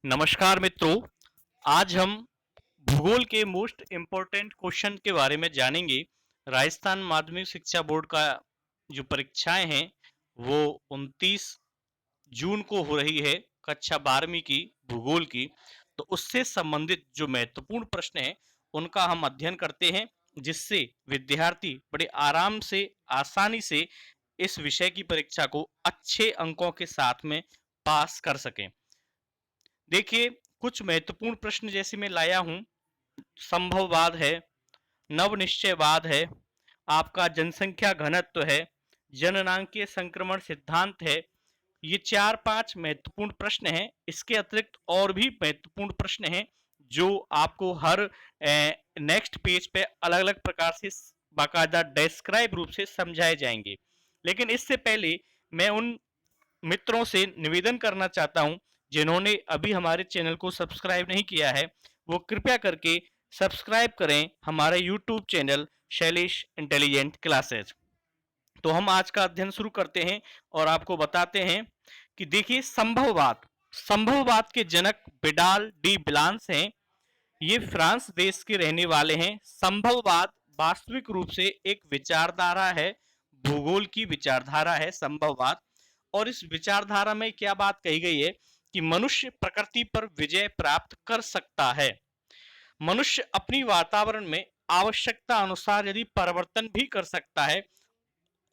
नमस्कार मित्रों, आज हम भूगोल के मोस्ट इम्पोर्टेंट क्वेश्चन के बारे में जानेंगे। राजस्थान माध्यमिक शिक्षा बोर्ड का जो परीक्षाएं हैं वो 29 जून को हो रही है, कक्षा 12वीं की भूगोल की। तो उससे संबंधित जो महत्वपूर्ण प्रश्न हैं उनका हम अध्ययन करते हैं, जिससे विद्यार्थी बड़े आराम से, आसानी से इस विषय की परीक्षा को अच्छे अंकों के साथ में पास कर सकें। देखिए, कुछ महत्वपूर्ण प्रश्न जैसे मैं लाया हूं। संभववाद है, नवनिश्चयवाद है, आपका जनसंख्या घनत्व है, जननांकीय संक्रमण सिद्धांत है। ये 4-5 महत्वपूर्ण प्रश्न हैं। इसके अतिरिक्त और भी महत्वपूर्ण प्रश्न हैं जो आपको हर नेक्स्ट पेज पे अलग अलग प्रकार से बाकायदा डिस्क्राइब रूप से समझाए जाएंगे। लेकिन इससे पहले मैं उन मित्रों से निवेदन करना चाहता हूं जिन्होंने अभी हमारे चैनल को सब्सक्राइब नहीं किया है, वो कृपया करके सब्सक्राइब करें हमारा YouTube channel Shailesh intelligent classes. तो हम आज का अध्ययन शुरू करते हैं और आपको बताते हैं कि देखिए, संभववाद के जनक बिडाल डी बिलांस हैं। ये फ्रांस देश के रहने वाले हैं। संभववाद वास्तविक रूप से एक विचारधारा है, भूगोल की विचारधारा है संभववाद। और इस विचारधारा में क्या बात कही गई है कि मनुष्य प्रकृति पर विजय प्राप्त कर सकता है। मनुष्य अपनी वातावरण में आवश्यकता अनुसार यदि परिवर्तन भी कर सकता है,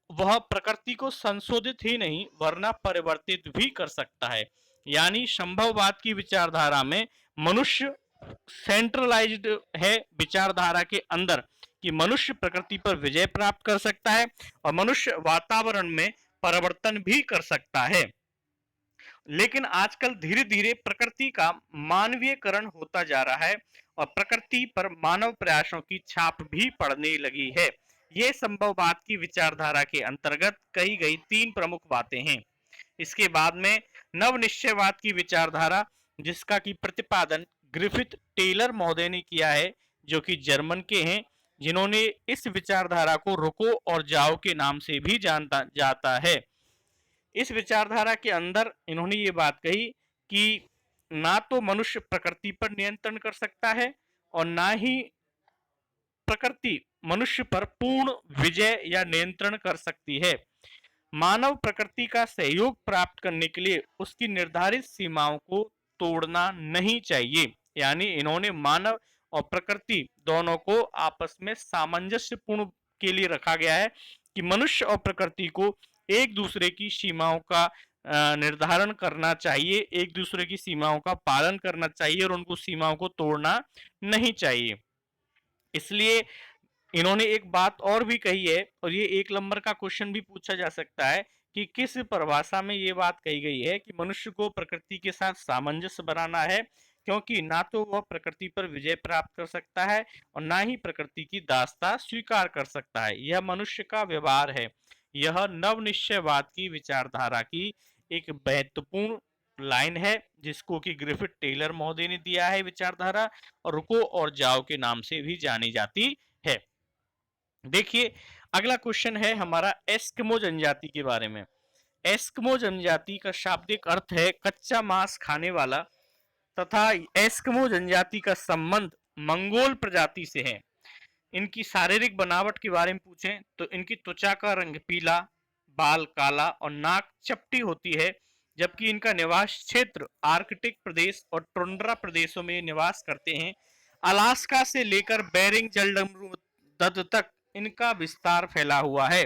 वह प्रकृति को संशोधित ही नहीं वरना परिवर्तित भी कर सकता है। यानी संभववाद की विचारधारा में मनुष्य सेंट्रलाइज्ड है विचारधारा के अंदर, कि मनुष्य प्रकृति पर विजय प्राप्त कर सकता है और मनुष्य वातावरण में परिवर्तन भी कर सकता है। लेकिन आजकल धीरे धीरे प्रकृति का मानवीयकरण होता जा रहा है और प्रकृति पर मानव प्रयासों की छाप भी पड़ने लगी है। ये संभववाद की विचारधारा के अंतर्गत कही गई 3 प्रमुख बातें हैं। इसके बाद में नवनिश्चयवाद की विचारधारा, जिसका की प्रतिपादन ग्रिफिथ टेलर महोदय ने किया है, जो कि जर्मन के हैं, जिन्होंने इस विचारधारा को रुको और जाओ के नाम से भी जानता जाता है। इस विचारधारा के अंदर इन्होंने ये बात कही कि ना तो मनुष्य प्रकृति पर नियंत्रण कर सकता है और ना ही प्रकृति मनुष्य पर पूर्ण विजय या नियंत्रण कर सकती है। मानव प्रकृति का सहयोग प्राप्त करने के लिए उसकी निर्धारित सीमाओं को तोड़ना नहीं चाहिए। यानी इन्होंने मानव और प्रकृति दोनों को आपस में सामंजस्यपूर्ण के लिए रखा गया है कि मनुष्य और प्रकृति को एक दूसरे की सीमाओं का निर्धारण करना चाहिए, एक दूसरे की सीमाओं का पालन करना चाहिए और उनको सीमाओं को तोड़ना नहीं चाहिए। इसलिए इन्होंने एक बात और भी कही है, और ये 1 नंबर का क्वेश्चन भी पूछा जा सकता है कि किस परिभाषा में ये बात कही गई है कि मनुष्य को प्रकृति के साथ सामंजस्य बनाना है, क्योंकि ना तो वह प्रकृति पर विजय प्राप्त कर सकता है और ना ही प्रकृति की दासता स्वीकार कर सकता है। यह मनुष्य का व्यवहार है। यह नवनिश्चयवाद की विचारधारा की एक महत्वपूर्ण लाइन है, जिसको कि ग्रिफिथ टेलर महोदय ने दिया है विचारधारा, और रुको और जाओ के नाम से भी जानी जाती है। देखिए, अगला क्वेश्चन है हमारा एस्किमो जनजाति के बारे में। एस्किमो जनजाति का शाब्दिक अर्थ है कच्चा मांस खाने वाला, तथा एस्किमो जनजाति का संबंध मंगोल प्रजाति से है। इनकी शारीरिक बनावट के बारे में पूछें तो इनकी त्वचा का रंग पीला, बाल काला और नाक चपटी होती है, जबकि इनका निवास क्षेत्र आर्कटिक प्रदेश और टुंड्रा प्रदेशों में निवास करते हैं। अलास्का से लेकर बेरिंग जलसंधि तक इनका विस्तार फैला हुआ है।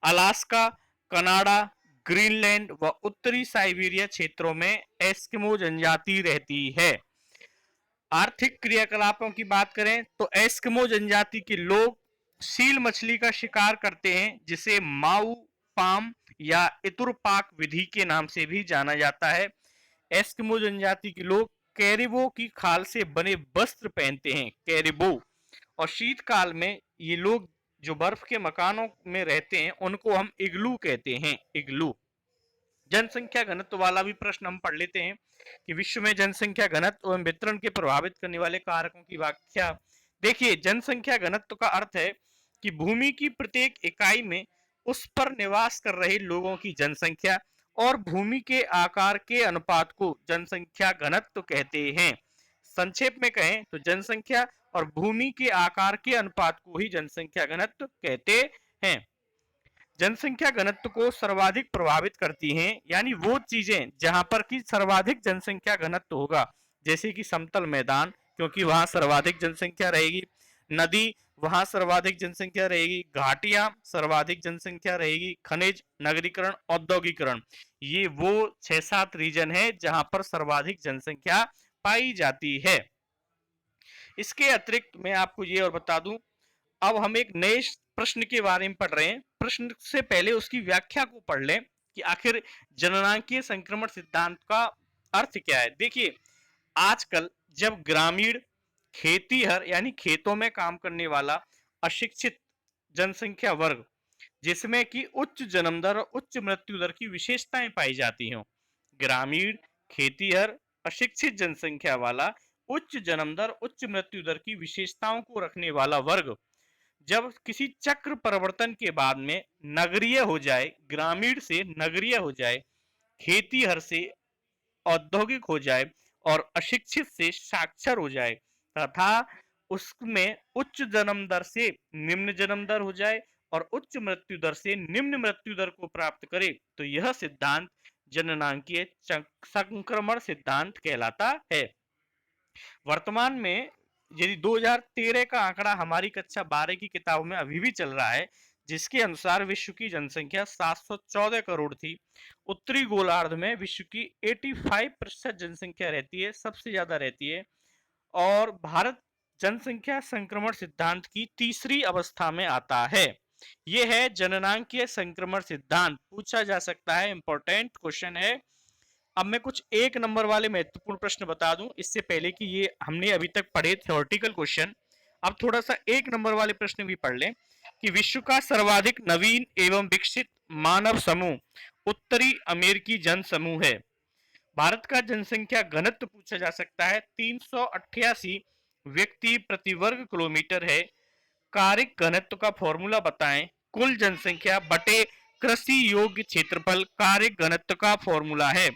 अलास्का, कनाडा, ग्रीनलैंड व उत्तरी साइबेरिया क्षेत्रों में एस्किमो जनजाति रहती है। आर्थिक क्रियाकलापों की बात करें तो एस्किमो जनजाति के लोग सील मछली का शिकार करते हैं, जिसे माऊ पाम या इतुरपाक विधि के नाम से भी जाना जाता है। एस्किमो जनजाति के लोग कैरिबो की खाल से बने वस्त्र पहनते हैं, कैरिबो। और शीतकाल में ये लोग जो बर्फ के मकानों में रहते हैं उनको हम इग्लू कहते हैं, इग्लू। जनसंख्या घनत्व वाला भी प्रश्न हम पढ़ लेते हैं कि विश्व में जनसंख्या घनत्व एवं वितरण के प्रभावित करने वाले कारकों की व्याख्या। देखिए, जनसंख्या घनत्व का अर्थ है कि भूमि की प्रत्येक इकाई में उस पर निवास कर रहे लोगों की जनसंख्या और भूमि के आकार के अनुपात को जनसंख्या घनत्व कहते हैं। संक्षेप में कहें तो जनसंख्या और भूमि के आकार के अनुपात को ही जनसंख्या घनत्व कहते हैं। जनसंख्या घनत्व को सर्वाधिक प्रभावित करती हैं, यानी वो चीजें जहां पर की सर्वाधिक जनसंख्या घनत्व होगा, जैसे कि समतल मैदान, क्योंकि वहां सर्वाधिक जनसंख्या रहेगी, नदी वहां सर्वाधिक जनसंख्या रहेगी, घाटियां सर्वाधिक जनसंख्या रहेगी, खनिज, नगरीकरण, औद्योगिकरण, ये वो 6-7 रीजन है जहां पर सर्वाधिक जनसंख्या पाई जाती है। इसके अतिरिक्त मैं आपको ये और बता दूं, अब हम एक नए प्रश्न के बारे में पढ़ रहे हैं। प्रश्न से पहले उसकी व्याख्या को पढ़ लें कि आखिर जननांकीय संक्रमण सिद्धांत का अर्थ क्या है। देखिए, आजकल जब ग्रामीण खेतीहर यानी खेतों में काम करने वाला अशिक्षित जनसंख्या वर्ग, जिसमें कि उच्च जन्म दर और उच्च मृत्यु दर की विशेषताएं पाई जाती हों, ग्रामीण खेतीहर अशिक्षित जनसंख्या वाला उच्च जन्म दर उच्च मृत्यु दर की विशेषताओं को रखने वाला वर्ग जब किसी चक्र परिवर्तन के बाद में नगरीय हो जाए, ग्रामीण से नगरीय हो जाए, खेतीहर से औद्योगिक हो जाए और अशिक्षित से साक्षर हो जाए, तथा उसमें उच्च जन्म दर से निम्न जन्म दर हो जाए और उच्च मृत्यु दर से निम्न मृत्यु दर को प्राप्त करे, तो यह सिद्धांत जननांकीय संक्रमण सिद्धांत कहलाता है। वर्तमान में यदि 2013 का आंकड़ा हमारी कक्षा 12 की किताबों में अभी भी चल रहा है, जिसके अनुसार विश्व की जनसंख्या 714 करोड़ थी। उत्तरी गोलार्ध में विश्व की 85% जनसंख्या रहती है, सबसे ज्यादा रहती है, और भारत जनसंख्या संक्रमण सिद्धांत की तीसरी अवस्था में आता है। यह है जननांकीय संक्रमण सिद्धांत। पूछा जा सकता है, इंपॉर्टेंट क्वेश्चन है। अब मैं कुछ एक नंबर वाले महत्वपूर्ण प्रश्न बता दूं, इससे पहले कि ये हमने अभी तक पढ़े थ्योरेटिकल क्वेश्चन। अब थोड़ा सा एक नंबर वाले प्रश्न भी पढ़ लें कि विश्व का सर्वाधिक नवीन एवं विकसित मानव समूह उत्तरी अमेरिकी जन समूह है। भारत का जनसंख्या घनत्व पूछा जा सकता है, 388 व्यक्ति प्रति वर्ग किलोमीटर है। कारिक घनत्व का फॉर्मूला बताएं। कुल जनसंख्या बटे कृषि योग्य क्षेत्रफल कारिक घनत्व का फॉर्मूला है।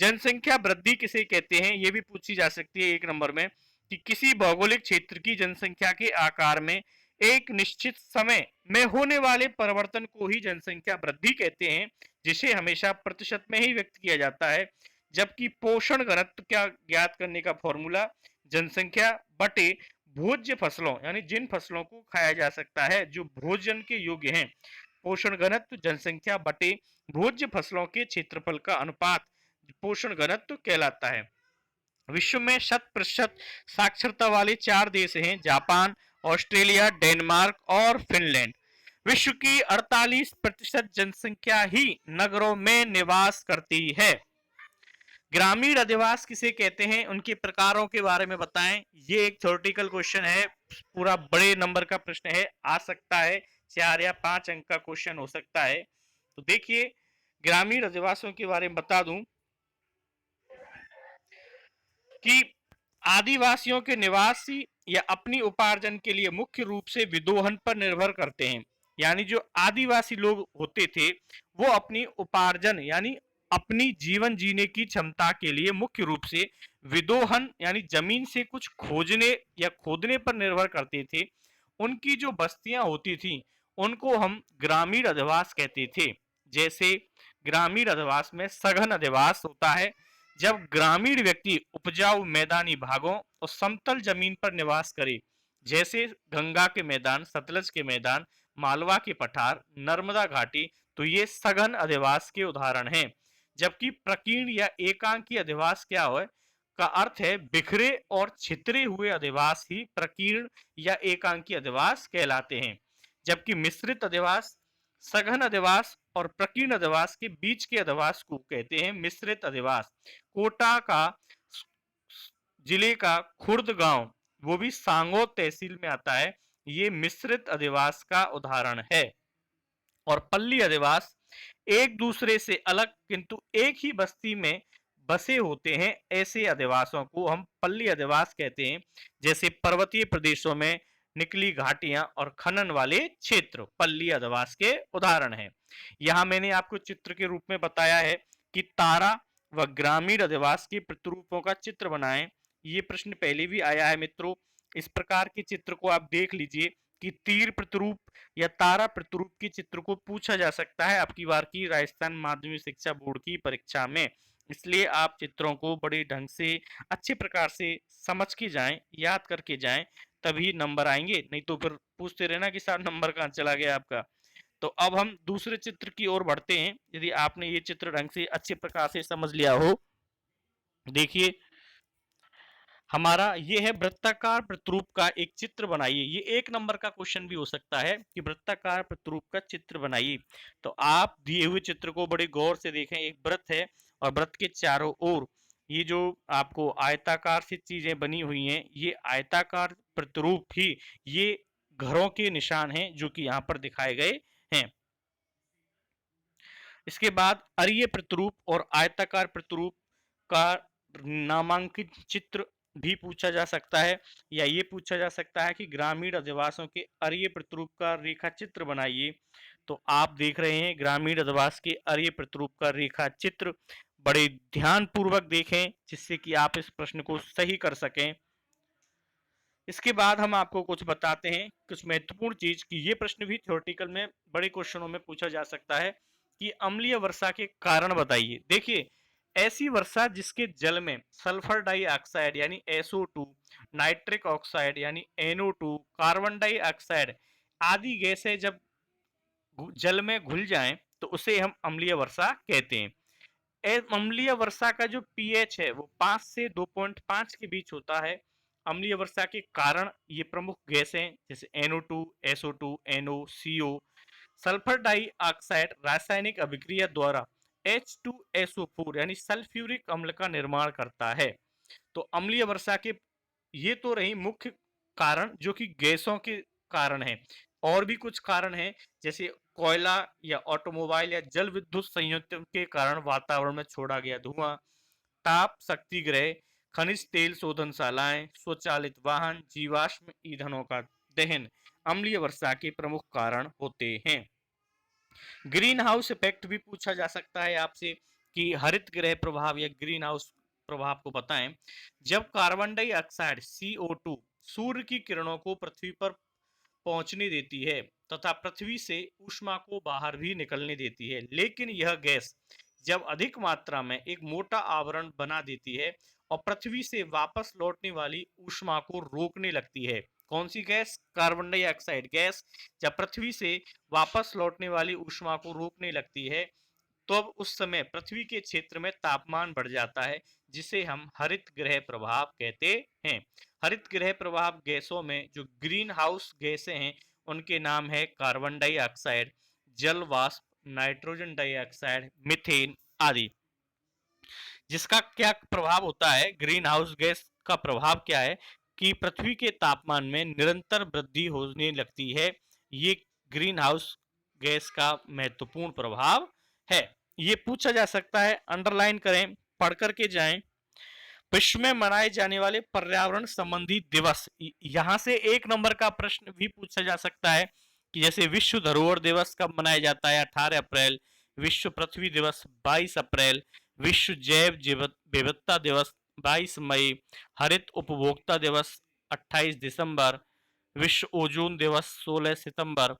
जनसंख्या वृद्धि किसे कहते हैं, यह भी पूछी जा सकती है एक नंबर में, कि किसी भौगोलिक क्षेत्र की जनसंख्या के आकार में एक निश्चित समय में होने वाले परिवर्तन को ही जनसंख्या वृद्धि कहते हैं, जिसे हमेशा प्रतिशत में ही व्यक्त किया जाता है। जबकि पोषण घनत्व क्या ज्ञात करने का फॉर्मूला जनसंख्या बटे भोज्य फसलों, यानी जिन फसलों को खाया जा सकता है जो भोजन के योग्य हैं, पोषण घनत्व जनसंख्या बटे भोज्य फसलों के क्षेत्रफल का अनुपात पोषण घनत्व कहलाता है। विश्व में 100% साक्षरता वाले 4 देश हैं, जापान, ऑस्ट्रेलिया, डेनमार्क और फिनलैंड। विश्व की 48% जनसंख्या ही नगरों में निवास करती है। ग्रामीण अधिवास किसे कहते हैं, उनके प्रकारों के बारे में बताएं। ये एक थ्योरेटिकल क्वेश्चन है, पूरा बड़े नंबर का प्रश्न है, आ सकता है 4 या 5 अंक का क्वेश्चन हो सकता है। तो देखिए, ग्रामीण अधिवासियों के बारे में बता दूं कि आदिवासियों के निवासी या अपनी उपार्जन के लिए मुख्य रूप से विदोहन पर निर्भर करते हैं। यानी जो आदिवासी लोग होते थे वो अपनी उपार्जन यानी अपनी जीवन जीने की क्षमता के लिए मुख्य रूप से विदोहन यानी जमीन से कुछ खोजने या खोदने पर निर्भर करते थे। उनकी जो बस्तियां होती थी उनको हम ग्रामीण अधिवास कहते थे। जैसे ग्रामीण अधिवास में सघन अधिवास होता है, जब ग्रामीण व्यक्ति उपजाऊ मैदानी भागों और समतल जमीन पर निवास करे, जैसे गंगा के मैदान, सतलज के मैदान, मालवा के पठार, नर्मदा घाटी, तो ये सघन अधिवास के उदाहरण हैं। जबकि प्रकीर्ण या एकांकी अधिवास क्या है का अर्थ है बिखरे और छितरे हुए अधिवास ही प्रकीर्ण या एकांकी अधिवास कहलाते हैं। जबकि मिश्रित अधिवास सघन अधिवास और प्रकीर्ण अधिवास के बीच के अधिवास को कहते हैं मिश्रित अधिवास। कोटा का जिले का खुर्द गांव, वो भी सांगो तहसील में आता है, ये मिश्रित अधिवास का उदाहरण है। और पल्ली अधिवास एक दूसरे से अलग किंतु एक ही बस्ती में बसे होते हैं, ऐसे अधिवासों को हम पल्ली अधिवास कहते हैं। जैसे पर्वतीय प्रदेशों में निकली घाटियां और खनन वाले क्षेत्र पल्ली अधिवास के उदाहरण हैं। यहाँ मैंने आपको चित्र के रूप में बताया है कि तारा व ग्रामीण अधिवास के प्रतिरूपों का चित्र बनाएं। ये प्रश्न पहले भी आया है मित्रों। इस प्रकार के चित्र को आप देख लीजिए कि तीर प्रतिरूप या तारा प्रतिरूप के चित्र को पूछा जा सकता है आपकी बार की राजस्थान माध्यमिक शिक्षा बोर्ड की परीक्षा में। इसलिए आप चित्रों को बड़े ढंग से अच्छे प्रकार से समझ के जाएं, याद करके जाएं, तभी नंबर आएंगे। नहीं तो फिर पूछते रहना कि सर नंबर कहाँ चला गया आपका। तो अब हम दूसरे चित्र की ओर बढ़ते हैं। यदि आपने ये चित्र ढंग से अच्छे प्रकार से समझ लिया हो, देखिए हमारा ये है वृत्ताकार प्रतिरूप का एक चित्र बनाइए। ये 1 नंबर का क्वेश्चन भी हो सकता है कि वृत्ताकार प्रतिरूप का चित्र बनाइए। तो आप दिए हुए चित्र को बड़े गौर से देखें। एक वृत्त है और वृत्त के चारों ओर ये जो आपको आयताकार सी चीजें बनी हुई हैं, ये आयताकार प्रतिरूप ही ये घरों के निशान हैं जो कि यहाँ पर दिखाए गए हैं। इसके बाद अरीय प्रतिरूप और आयताकार प्रतिरूप का नामांकित चित्र भी पूछा जा सकता है, या ये पूछा जा सकता है कि ग्रामीण अधिवासों के अरीय प्रतिरूप का रेखा चित्र बनाइए। तो आप देख रहे हैं ग्रामीण अधिवास के अरीय प्रतिरूप का रेखा चित्र। बड़े ध्यान पूर्वक देखें जिससे कि आप इस प्रश्न को सही कर सकें। इसके बाद हम आपको कुछ बताते हैं, कुछ महत्वपूर्ण चीज कि ये प्रश्न भी थ्योरेटिकल में बड़े क्वेश्चनों में पूछा जा सकता है कि अम्लीय वर्षा के कारण बताइए। देखिए ऐसी वर्षा जिसके जल में सल्फर डाइऑक्साइड यानी SO2, नाइट्रिक ऑक्साइड यानी NO2, कार्बन डाइऑक्साइड आदि गैसें जब जल में घुल जाएं तो उसे हम अम्लीय वर्षा कहते हैं। अम्लीय वर्षा का जो pH है वो 5 से 2.5 के बीच होता है। अम्लीय वर्षा के कारण ये प्रमुख गैसें जैसे NO2, SO2, NO, CO, sulphur dioxide रासायनिक अभिक्रिया द्वारा H2SO4 यानी सल्फ्यूरिक अम्ल का निर्माण करता है। तो अम्लीय वर्षा के ये तो रही मुख्य कारण जो कि गैसों के कारण है। और भी कुछ कारण हैं जैसे कोयला या ऑटोमोबाइल या जल विद्युत संयंत्र के कारण वातावरण में छोड़ा गया धुआं, ताप शक्ति ग्रह, खनिज तेल शोधनशालाएं, स्वचालित वाहन, जीवाश्म ईंधनों का दहन अम्लीय वर्षा के प्रमुख कारण होते हैं। ग्रीन हाउस इफेक्ट भी पूछा जा सकता है आपसे कि हरित गृह प्रभाव या ग्रीन हाउस प्रभाव को बताएं। जब कार्बन डाइऑक्साइड CO2 सूर्य की किरणों को पृथ्वी पर पहुंचने देती है तथा पृथ्वी से ऊष्मा को बाहर भी निकलने देती है, लेकिन यह गैस जब अधिक मात्रा में एक मोटा आवरण बना देती है और पृथ्वी से वापस लौटने वाली ऊष्मा को रोकने लगती है। कौन सी गैस? कार्बन डाइऑक्साइड गैस जब पृथ्वी से वापस लौटने वाली ऊष्मा को रोकने लगती है तो अब उस समय पृथ्वी के क्षेत्र में तापमान बढ़ जाता है, जिसे हम हरित गृह प्रभाव कहते हैं। हरित गृह प्रभाव गैसों में जो ग्रीन हाउस गैसें हैं उनके नाम है कार्बन डाइऑक्साइड, जल वाष्प, नाइट्रोजन डाइऑक्साइड, मीथेन आदि। जिसका क्या प्रभाव होता है? ग्रीन हाउस गैस का प्रभाव क्या है कि पृथ्वी के तापमान में निरंतर वृद्धि होने लगती है। ये ग्रीन हाउस गैस का महत्वपूर्ण प्रभाव है। ये पूछा जा सकता है, अंडरलाइन करें, पढ़ करके जाएं। विश्व में मनाए जाने वाले पर्यावरण संबंधी दिवस, यहां से 1 नंबर का प्रश्न भी पूछा जा सकता है कि जैसे विश्व धरोहर दिवस कब मनाया जाता है? 18 अप्रैल। विश्व पृथ्वी दिवस 22 अप्रैल। विश्व जैव विविधता दिवस 22 मई। हरित उपभोक्ता दिवस 28 दिसंबर। विश्व ओजोन दिवस 16 सितंबर।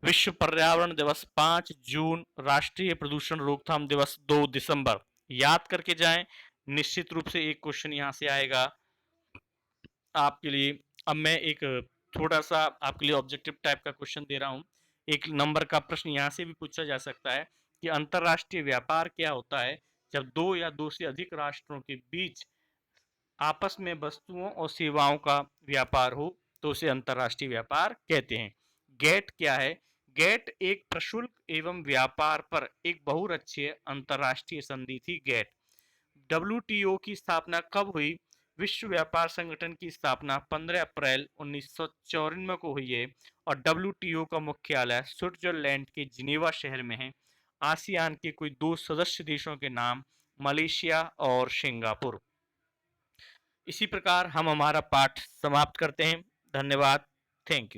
विश्व पर्यावरण दिवस 5 जून। राष्ट्रीय प्रदूषण रोकथाम दिवस 2 दिसंबर। याद करके जाएं, निश्चित रूप से एक क्वेश्चन यहां से आएगा आपके लिए। अब मैं एक थोड़ा सा आपके लिए ऑब्जेक्टिव टाइप का क्वेश्चन दे रहा हूं। 1 नंबर का प्रश्न यहां से भी पूछा जा सकता है कि अंतरराष्ट्रीय व्यापार क्या होता है? जब 2 या 2 से अधिक राष्ट्रों के बीच आपस में वस्तुओं और सेवाओं का व्यापार हो तो उसे अंतरराष्ट्रीय व्यापार कहते हैं। गेट क्या है? गेट एक प्रशुल्क एवं व्यापार पर एक बहुराष्ट्रीय अंतरराष्ट्रीय संधि थी गेट। WTO की स्थापना कब हुई? विश्व व्यापार संगठन की स्थापना 15 अप्रैल 1994 को हुई है और WTO का मुख्यालय स्विट्जरलैंड के जिनेवा शहर में है। आसियान के कोई 2 सदस्य देशों के नाम मलेशिया और सिंगापुर। इसी प्रकार हम हमारा पाठ समाप्त करते हैं। धन्यवाद। Thank you.